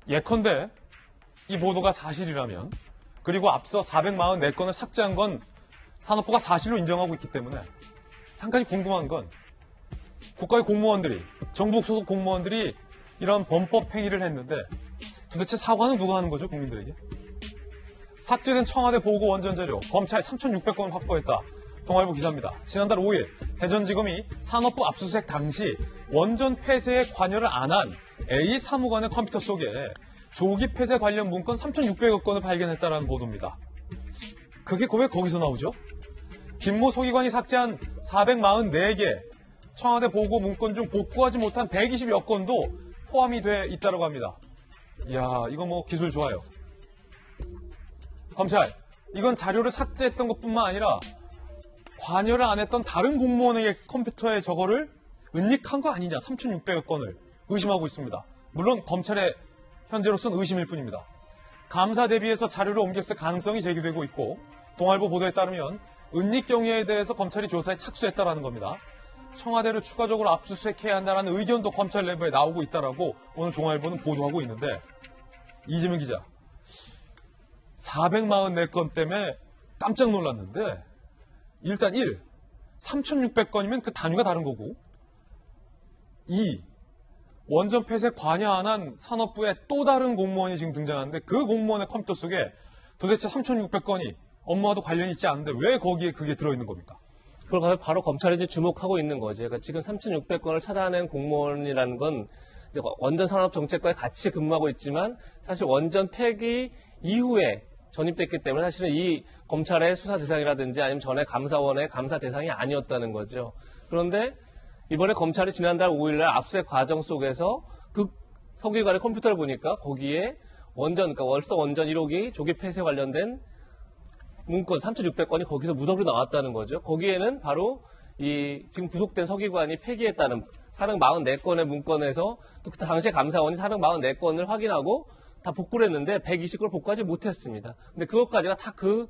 예컨대 이 보도가 사실이라면, 그리고 앞서 444건을 삭제한 건 산업부가 사실로 인정하고 있기 때문에 한 가지 궁금한 건 국가의 공무원들이, 정부 소속 공무원들이 이런 범법 행위를 했는데 도대체 사과는 누가 하는 거죠, 국민들에게? 삭제된 청와대 보고 원전 자료, 검찰 3,600건을 확보했다. 동아일보 기사입니다. 지난달 5일 대전지검이 산업부 압수수색 당시 원전 폐쇄에 관여를 안 한 A 사무관의 컴퓨터 속에 조기 폐쇄 관련 문건 3,600여 건을 발견했다는 보도입니다. 그게 왜 거기서 나오죠? 김모 서기관이 삭제한 444개 청와대 보고 문건 중 복구하지 못한 120여 건도 포함이 돼 있다고 합니다. 이야, 이거 뭐 기술 좋아요. 검찰, 이건 자료를 삭제했던 것뿐만 아니라 관여를 안 했던 다른 공무원에게 컴퓨터에 저거를 은닉한 거 아니냐, 3,600여 건을 의심하고 있습니다. 물론 검찰의 현재로서는 의심일 뿐입니다. 감사 대비해서 자료를 옮겼을 가능성이 제기되고 있고, 동아일보 보도에 따르면 은닉 경위에 대해서 검찰이 조사에 착수했다라는 겁니다. 청와대를 추가적으로 압수수색해야 한다는 의견도 검찰 내부에 나오고 있다라고 오늘 동아일보는 보도하고 있는데, 이재명 기자, 444건 때문에 깜짝 놀랐는데, 일단 1, 3,600건이면 그 단위가 다른 거고, 2, 원전 폐쇄 관여 안 한 산업부의 또 다른 공무원이 지금 등장하는데 그 공무원의 컴퓨터 속에 도대체 3,600건이 업무와도 관련이 있지 않은데 왜 거기에 그게 들어있는 겁니까? 그걸 바로 검찰이 이제 주목하고 있는 거죠. 그러니까 지금 3,600건을 찾아낸 공무원이라는 건 이제 원전 산업 정책과에 같이 근무하고 있지만 사실 원전 폐기 이후에 전입됐기 때문에 사실은 이 검찰의 수사 대상이라든지 아니면 전에 감사원의 감사 대상이 아니었다는 거죠. 그런데 이번에 검찰이 지난달 5일날 압수수색 과정 속에서 그 서기관의 컴퓨터를 보니까 거기에 그러니까 월서 원전 1호기 조기 폐쇄 관련된 문건 3,600건이 거기서 무더기로 나왔다는 거죠. 거기에는 바로 이 지금 구속된 서기관이 폐기했다는 444건의 문건에서 또 그때 당시에 감사원이 444건을 확인하고 다 복구를 했는데 120건을 복구하지 못했습니다. 근데 그것까지가 다 그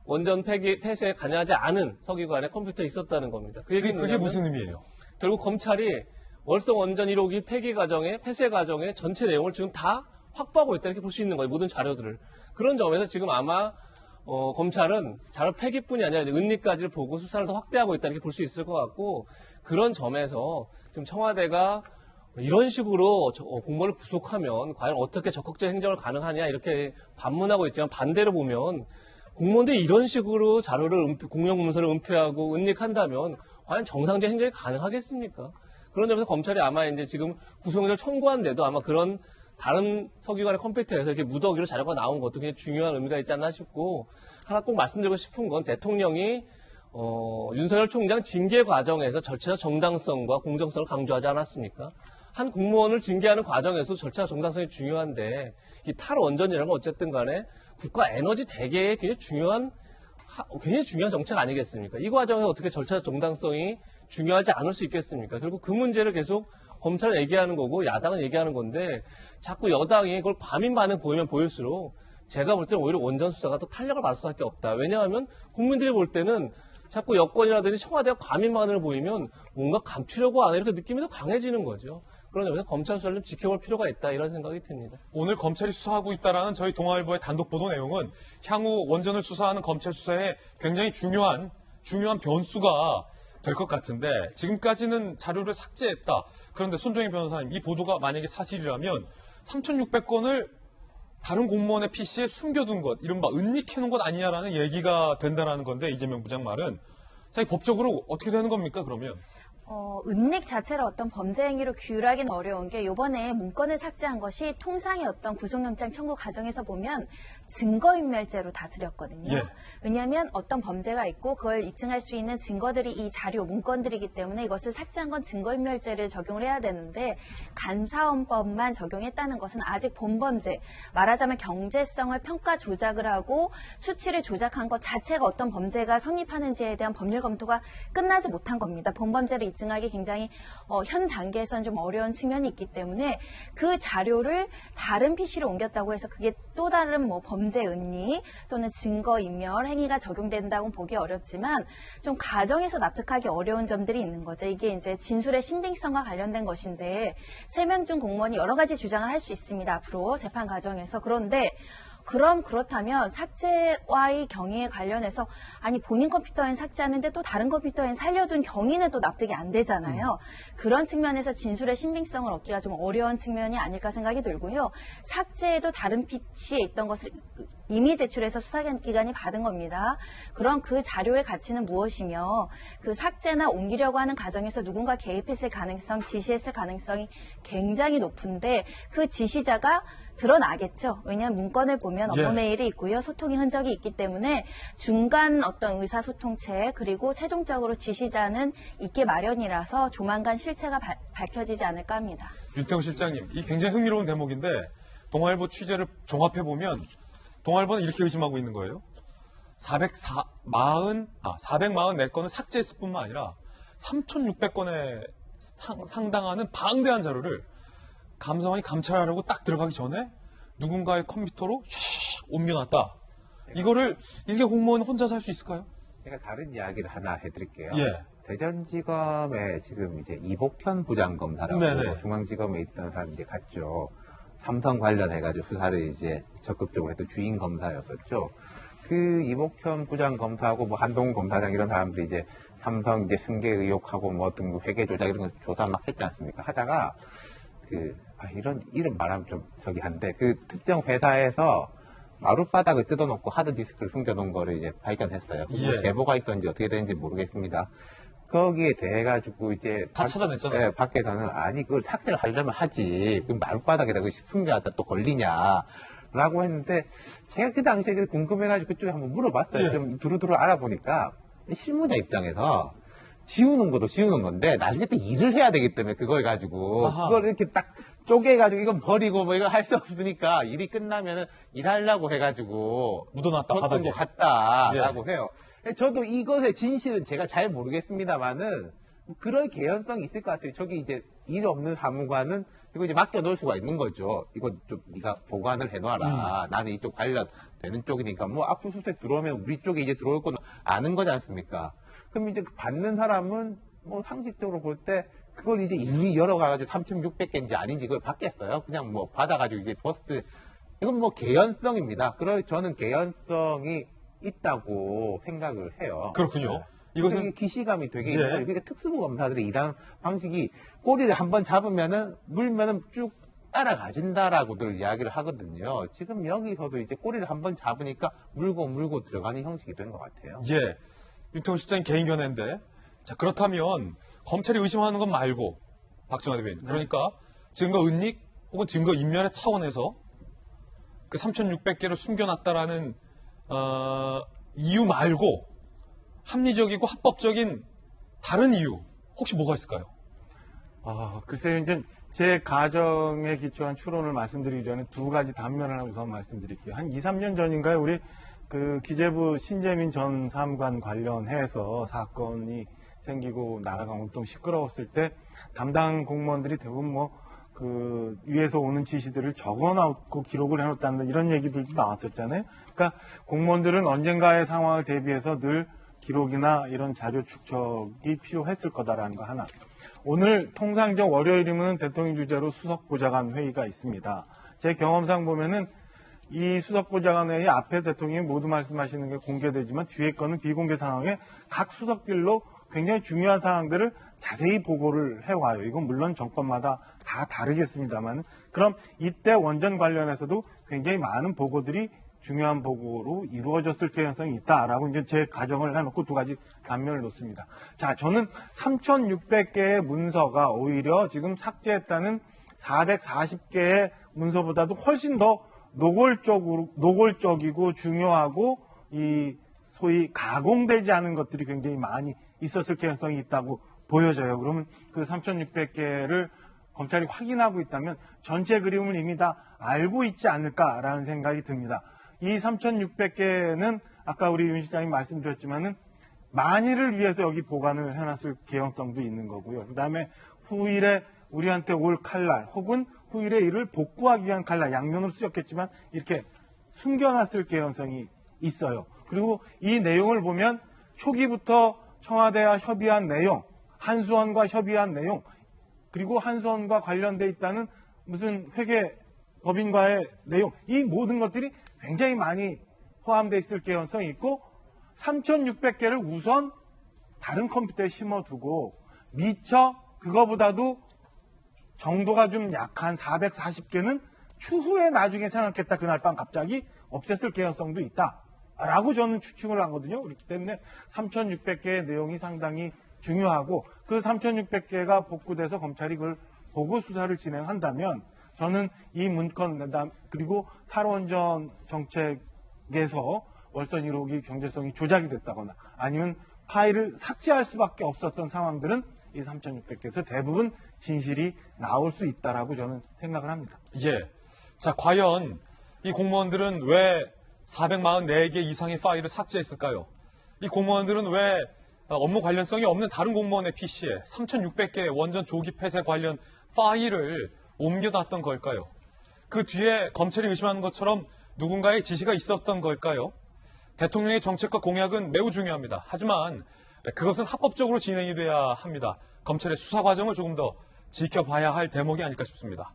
원전 폐쇄에 관여하지 않은 서기관의 컴퓨터에 있었다는 겁니다. 그게 무슨 의미예요? 결국 검찰이 월성 원전 1호기 폐기 과정의 폐쇄 과정의 전체 내용을 지금 다 확보하고 있다 이렇게 볼 수 있는 거예요. 모든 자료들을. 그런 점에서 지금 아마 검찰은 자료 폐기뿐이 아니라 은닉까지를 보고 수사를 더 확대하고 있다 이렇게 볼 수 있을 것 같고, 그런 점에서 지금 청와대가 이런 식으로 공무원을 구속하면 과연 어떻게 적극적 행정을 가능하냐 이렇게 반문하고 있지만, 반대로 보면 공무원들이 이런 식으로 자료를 공용 문서를 은폐하고 은닉한다면 과연 정상적 행정이 가능하겠습니까? 그런 점에서 검찰이 아마 이제 지금 구속영장을 청구한데도 아마 그런 다른 서기관의 컴퓨터에서 이렇게 무더기로 자료가 나온 것도 굉장히 중요한 의미가 있지 않나 싶고, 하나 꼭 말씀드리고 싶은 건 대통령이 윤석열 총장 징계 과정에서 절차적 정당성과 공정성을 강조하지 않았습니까? 한 공무원을 징계하는 과정에서 절차 정당성이 중요한데, 이 탈원전이라는 건 어쨌든 간에 국가 에너지 대계에 굉장히 중요한 정책 아니겠습니까? 이 과정에서 어떻게 절차 정당성이 중요하지 않을 수 있겠습니까? 결국 그 문제를 계속 검찰은 얘기하는 거고 야당은 얘기하는 건데, 자꾸 여당이 그걸 과민 반응 보이면 보일수록 제가 볼 때는 오히려 원전 수사가 더 탄력을 받을 수밖에 없다. 왜냐하면 국민들이 볼 때는 자꾸 여권이라든지 청와대가 과민 반응을 보이면 뭔가 감추려고 하나 이렇게 느낌이 더 강해지는 거죠. 그런 점에서 검찰 수사를 좀 지켜볼 필요가 있다 이런 생각이 듭니다. 오늘 검찰이 수사하고 있다라는 저희 동아일보의 단독 보도 내용은 향후 원전을 수사하는 검찰 수사에 굉장히 중요한 변수가 될 것 같은데, 지금까지는 자료를 삭제했다. 그런데 손정혜 변호사님, 이 보도가 만약에 사실이라면 3,600건을 다른 공무원의 PC에 숨겨둔 것, 이른바 은닉해놓은 것 아니냐라는 얘기가 된다는 건데, 이재명 부장 말은. 자, 법적으로 어떻게 되는 겁니까, 그러면? 은닉 자체를 어떤 범죄 행위로 규율하기는 어려운 게, 이번에 문건을 삭제한 것이 통상의 어떤 구속영장 청구 과정에서 보면 증거인멸죄로 다스렸거든요. 예. 왜냐하면 어떤 범죄가 있고 그걸 입증할 수 있는 증거들이 이 자료, 문건들이기 때문에 이것을 삭제한 건 증거인멸죄를 적용을 해야 되는데, 감사원법만 적용했다는 것은 아직 본범죄, 말하자면 경제성을 평가 조작을 하고 수치를 조작한 것 자체가 어떤 범죄가 성립하는지에 대한 법률 검토가 끝나지 못한 겁니다. 본범죄를 입증 입증하기 굉장히 현 단계에서는 좀 어려운 측면이 있기 때문에 그 자료를 다른 PC로 옮겼다고 해서 그게 또 다른 뭐 범죄 은닉 또는 증거인멸 행위가 적용된다고 보기 어렵지만 좀 가정에서 납득하기 어려운 점들이 있는 거죠. 이게 이제 진술의 신빙성과 관련된 것인데 3명 중 공무원이 여러 가지 주장을 할 수 있습니다. 앞으로 재판 과정에서. 그런데 그렇다면 삭제와의 경위에 관련해서 아니 본인 컴퓨터엔 삭제하는데 또 다른 컴퓨터엔 살려둔 경위는 또 납득이 안 되잖아요. 그런 측면에서 진술의 신빙성을 얻기가 좀 어려운 측면이 아닐까 생각이 들고요. 삭제에도 다른 PC에 있던 것을 이미 제출해서 수사기관이 받은 겁니다. 그럼 그 자료의 가치는 무엇이며 그 삭제나 옮기려고 하는 과정에서 누군가 개입했을 가능성, 지시했을 가능성이 굉장히 높은데 그 지시자가 드러나겠죠. 왜냐하면 문건을 보면 업무 메일이 있고요. 소통의 흔적이 있기 때문에 중간 어떤 의사소통체 그리고 최종적으로 지시자는 있게 마련이라서 조만간 실체가 밝혀지지 않을까 합니다. 윤태호 실장님, 이 굉장히 흥미로운 대목인데 동아일보 취재를 종합해보면 동아일보는 이렇게 의심하고 있는 거예요. 444건을 삭제했을 뿐만 아니라 3,600건에 상당하는 방대한 자료를 감사원이 감찰하려고 딱 들어가기 전에 누군가의 컴퓨터로 샥 옮겨놨다. 이거를 일개 공무원 혼자서 할 수 있을까요? 제가 다른 이야기를 하나 해드릴게요. 예. 대전지검에 지금 이제 이복현 부장검사라고 네네. 중앙지검에 있던 사람이 이제 갔죠. 삼성 관련해가지고 수사를 이제 적극적으로 했던 주인 검사였었죠. 그 이복현 부장검사하고 뭐 한동훈 검사장 이런 사람들이 이제 삼성 이제 승계 의혹하고 뭐 등급 회계 조작 이런 거 조사 막 했지 않습니까? 하다가 이런 말하면 좀 저기 한데 그 특정 회사에서 마룻바닥을 뜯어놓고 하드디스크를 숨겨놓은 거를 이제 발견했어요. 예. 제보가 있었는지 어떻게 되는지 모르겠습니다. 거기에 대해 가지고 이제 다 찾아냈잖아요. 네, 밖에서는 아니 그걸 삭제를 하려면 하지. 그 마룻바닥에다 그 숨겨놨다 또 걸리냐라고 했는데 제가 그 당시에 궁금해가지고 그쪽에 한번 물어봤어요. 예. 좀 두루두루 알아보니까 실무자 입장에서 지우는 것도 지우는 건데 나중에 또 일을 해야 되기 때문에 그걸 가지고 아하. 그걸 이렇게 딱 쪼개가지고 이건 버리고 뭐 이거 할 수 없으니까 일이 끝나면은 일하려고 해가지고 묻어놨다, 뒀던 바닥에. 것 같다라고 예. 해요. 저도 이것의 진실은 제가 잘 모르겠습니다만은 그럴 개연성이 있을 것 같아요. 저기 이제 일 없는 사무관은 이거 이제 맡겨놓을 수가 있는 거죠. 이거 좀 네가 보관을 해놔라. 나는 이쪽 관련되는 쪽이니까 뭐 압수수색 들어오면 우리 쪽에 이제 들어올 건 아는 거지 않습니까? 그럼 이제 받는 사람은 뭐 상식적으로 볼 때 그걸 이제 일일이 열어가지고 3,600개인지 아닌지 그걸 받겠어요. 그냥 뭐 받아가지고 이제 버스 이건 뭐 개연성입니다. 저는 개연성이 있다고 생각을 해요. 그렇군요. 이것은 되게 기시감이 되게 예. 있는 거예요. 그러니까 특수부 검사들이 일하는 방식이 꼬리를 한번 잡으면은 물면은 쭉 따라가진다라고들 이야기를 하거든요. 지금 여기서도 이제 꼬리를 한번 잡으니까 물고 들어가는 형식이 된 것 같아요. 예. 윤태호 실장님 개인 견해인데 자 그렇다면 검찰이 의심하는 것 말고 박정화 대변인 그러니까 증거 은닉 혹은 증거 인멸의 차원에서 그 3,600개를 숨겨놨다라는 이유 말고 합리적이고 합법적인 다른 이유 혹시 뭐가 있을까요? 글쎄요, 이제 제 가정에 기초한 추론을 말씀드리기 전에 두 가지 단면을 우선 말씀드릴게요. 한 2, 3년 전인가요? 우리 그 기재부 신재민 전 사무관 관련해서 사건이 생기고 나라가 온통 시끄러웠을 때 담당 공무원들이 대부분 그 위에서 오는 지시들을 적어놓고 기록을 해놓았다는 이런 얘기들도 나왔었잖아요. 그러니까 공무원들은 언젠가의 상황을 대비해서 늘 기록이나 이런 자료 축적이 필요했을 거다라는 거 하나. 오늘 통상적 월요일이면 대통령 주재로 수석보좌관 회의가 있습니다. 제 경험상 보면은 이 수석보좌관 회의 앞에 대통령이 모두 말씀하시는 게 공개되지만 뒤에 거는 비공개 상황에 각 수석별로 굉장히 중요한 사항들을 자세히 보고를 해와요. 이건 물론 정권마다 다 다르겠습니다만 그럼 이때 원전 관련해서도 굉장히 많은 보고들이 중요한 보고로 이루어졌을 가능성이 있다라고 이제 제 가정을 해놓고 두 가지 단면을 놓습니다. 자, 저는 3,600개의 문서가 오히려 지금 삭제했다는 440개의 문서보다도 훨씬 더 노골적이고 중요하고 이 소위 가공되지 않은 것들이 굉장히 많이 있었을 가능성이 있다고 보여져요. 그러면 그 3,600개를 검찰이 확인하고 있다면 전체 그림을 이미 다 알고 있지 않을까라는 생각이 듭니다. 이 3,600개는 아까 우리 윤 실장님 말씀드렸지만은 만일을 위해서 여기 보관을 해놨을 개연성도 있는 거고요. 그 다음에 후일에 우리한테 올 칼날 혹은 후일에 이를 복구하기 위한 칼날, 양면으로 쓰였겠지만 이렇게 숨겨놨을 개연성이 있어요. 그리고 이 내용을 보면 초기부터 청와대와 협의한 내용, 한수원과 협의한 내용, 그리고 한수원과 관련돼 있다는 무슨 회계 법인과의 내용, 이 모든 것들이 굉장히 많이 포함되어 있을 개연성이 있고 3,600개를 우선 다른 컴퓨터에 심어두고 미처 그거보다도 정도가 좀 약한 440개는 추후에 나중에 생각했다 그날 밤 갑자기 없앴을 개연성도 있다라고 저는 추측을 하거든요. 그렇기 때문에 3,600개의 내용이 상당히 중요하고 그 3,600개가 복구돼서 검찰이 그걸 보고 수사를 진행한다면 저는 이 문건 그리고 탈원전 정책에서 월선 1호기 경제성이 조작이 됐다거나 아니면 파일을 삭제할 수밖에 없었던 상황들은 이 3,600개에서 대부분 진실이 나올 수 있다라고 저는 생각을 합니다. 예. 자, 과연 이 공무원들은 왜 444개 이상의 파일을 삭제했을까요? 이 공무원들은 왜 업무 관련성이 없는 다른 공무원의 PC에 3,600개의 원전 조기 폐쇄 관련 파일을 옮겨놨던 걸까요? 그 뒤에 검찰이 의심하는 것처럼 누군가의 지시가 있었던 걸까요? 대통령의 정책과 공약은 매우 중요합니다. 하지만 그것은 합법적으로 진행이 돼야 합니다. 검찰의 수사 과정을 조금 더 지켜봐야 할 대목이 아닐까 싶습니다.